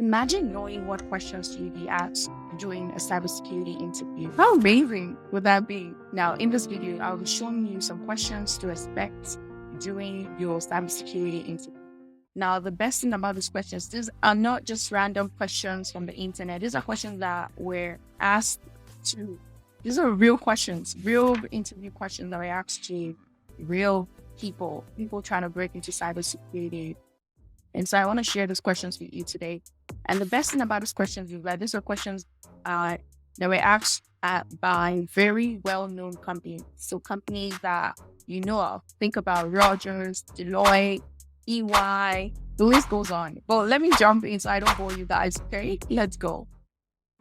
Imagine knowing what questions you'd be asked during a cybersecurity interview. How amazing would that be? Now, in this video, I'll be showing you some questions to expect during your cybersecurity interview. Now, the best thing about these questions, these are not just random questions from the internet. These are questions that were asked to, these are real questions, real interview questions that were asked to real people trying to break into cybersecurity. And so I want to share these questions with you today. And the best thing about these questions is that these are questions that were asked by very well-known companies. So companies that you know of. Think about Rogers, Deloitte, EY, the list goes on. But let me jump in so I don't bore you guys, okay? Let's go.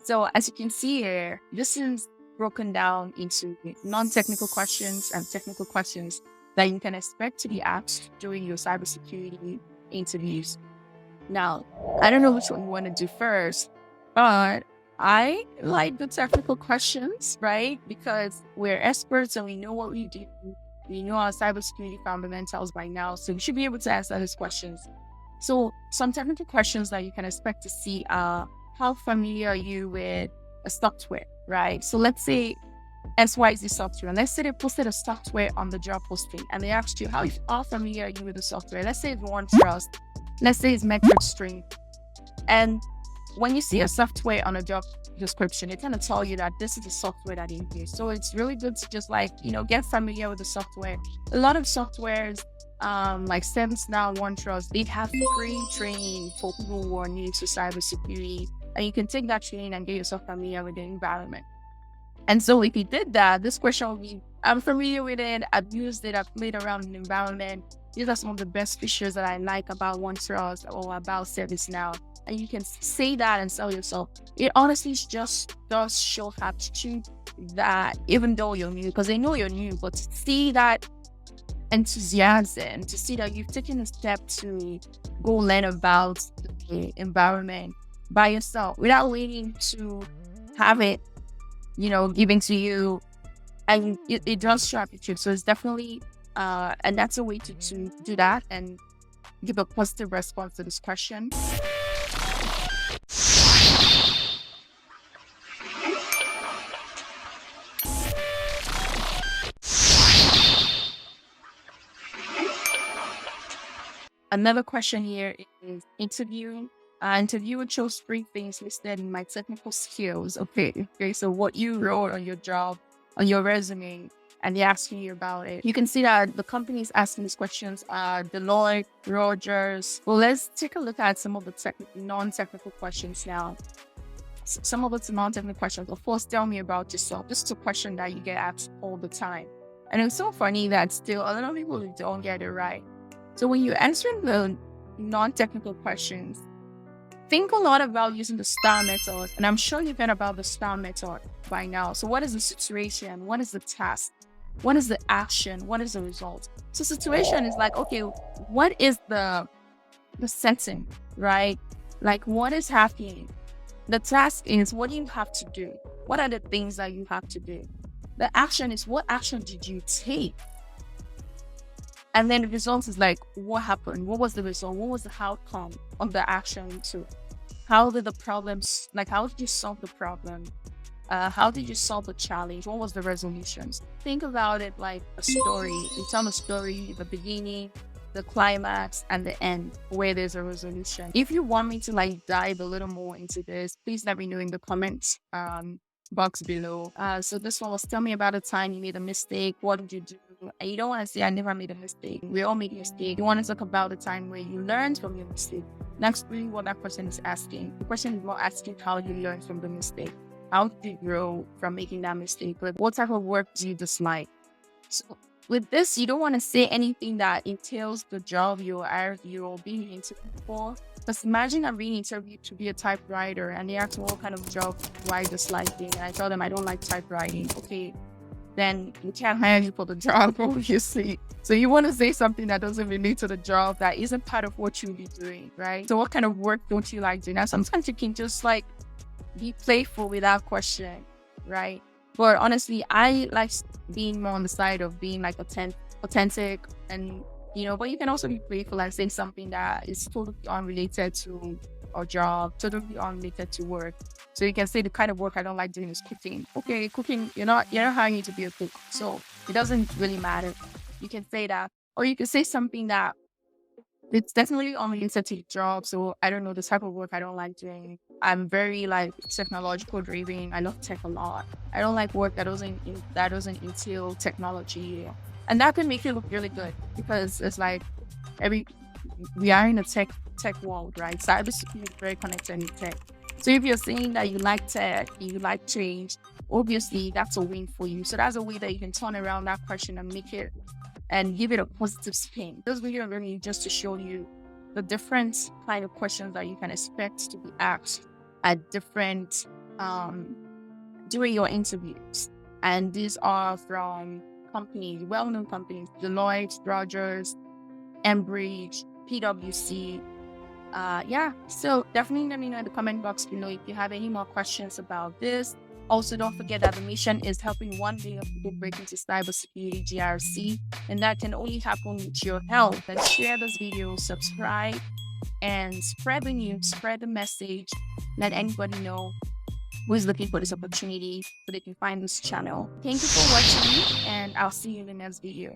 So as you can see here, this is broken down into non-technical questions and technical questions that you can expect to be asked during your cybersecurity interviews. Now, I don't know which one you want to do first, but I like the technical questions, right? Because we're experts and we know what we do. We know our cybersecurity fundamentals by now, so we should be able to answer these questions. So some technical questions that you can expect to see are, how familiar are you with a software, right? So let's say XYZ software, and let's say they posted a software on the job posting and they asked you, how familiar are you with the software? Let's say it's OneTrust, let's say it's MetricStream. And when you see a software on a job description, it kind of tell you that this is the software that you use. So it's really good to just get familiar with the software. A lot of softwares, like ServiceNow, OneTrust, they have free training for people who are new to cybersecurity. And you can take that training and get yourself familiar with the environment. And so if you did that, this question will be, I'm familiar with it, I've used it, I've played around in the environment. These are some of the best features that I like about OneTrust or about ServiceNow. And you can say that and sell yourself. It honestly just does show aptitude that even though you're new, because they know you're new, but to see that enthusiasm, to see that you've taken a step to go learn about the environment by yourself without waiting to have it given to you, and it does show aptitude. So it's definitely, and that's a way to do that and give a positive response to this question. Another question here is interviewing. Interviewer chose 3 things listed in my technical skills. Okay. So what you wrote on your job, on your resume, and they're asking you about it. You can see that the companies asking these questions are Deloitte, Rogers. Well, let's take a look at some of the non-technical questions now. Some of the non-technical questions, of course, tell me about yourself. This is a question that you get asked all the time. And it's so funny that still a lot of people don't get it right. So when you're answering the non-technical questions, think a lot about using the STAR method. And I'm sure you've heard about the STAR method by now. So what is the situation? What is the task? What is the action? What is the result? So situation is like, okay, what is the setting, right? Like what is happening? The task is, what do you have to do? What are the things that you have to do? The action is, what action did you take? And then the result is like, what happened? What was the result? What was the outcome of the action you took? How did the problems, how did you solve the problem? How did you solve the challenge? What was the resolutions? Think about it like a story. You tell a story, the beginning, the climax, and the end, where there's a resolution. If you want me to dive a little more into this, please let me know in the comments box below. So this one was, tell me about a time you made a mistake. What did you do? And you don't want to say, I never made a mistake. We all make mistakes. You want to talk about the time where you learned from your mistake. That's really what that person is asking. The question is not asking how you learned from the mistake. How did you grow from making that mistake? Like, what type of work do you dislike? So with this, you don't want to say anything that entails the job you're being interviewed for. Because imagine I'm being interviewed to be a typewriter and they ask me what kind of job do I dislike doing, and I tell them I don't like typewriting. Okay, then we can't hire you for the job, obviously. So you want to say something that doesn't relate to the job, that isn't part of what you'll be doing, right? So what kind of work don't you like doing? Now, sometimes you can just be playful without question, right? But honestly, I like being more on the side of being authentic and, but you can also be playful and say something that is totally unrelated to or job totally unrelated to work. So you can say the kind of work I don't like doing is cooking. Okay, cooking, you're not hiring you to be a cook. So it doesn't really matter. You can say that. Or you can say something that it's definitely unrelated to the job. So I don't know the type of work I don't like doing. I'm very like technological driven. I love tech a lot. I don't like work that doesn't entail technology. And that can make you look really good because it's like every we are in a tech world, right? Cybersecurity is very connected in tech. So if you're saying that you like tech, you like change, obviously that's a win for you. So that's a way that you can turn around that question and make it and give it a positive spin. This video is really just to show you the different kind of questions that you can expect to be asked at different during your interviews. And these are from companies, well-known companies, Deloitte, Rogers, Enbridge, PwC. So definitely let me know in the comment box below if you have any more questions about this. Also, don't forget that the mission is helping 1 million people break into cybersecurity GRC, and that can only happen with your help. And share this video, subscribe, and spread the news, spread the message. Let anybody know who is looking for this opportunity so they can find this channel. Thank you for watching, and I'll see you in the next video.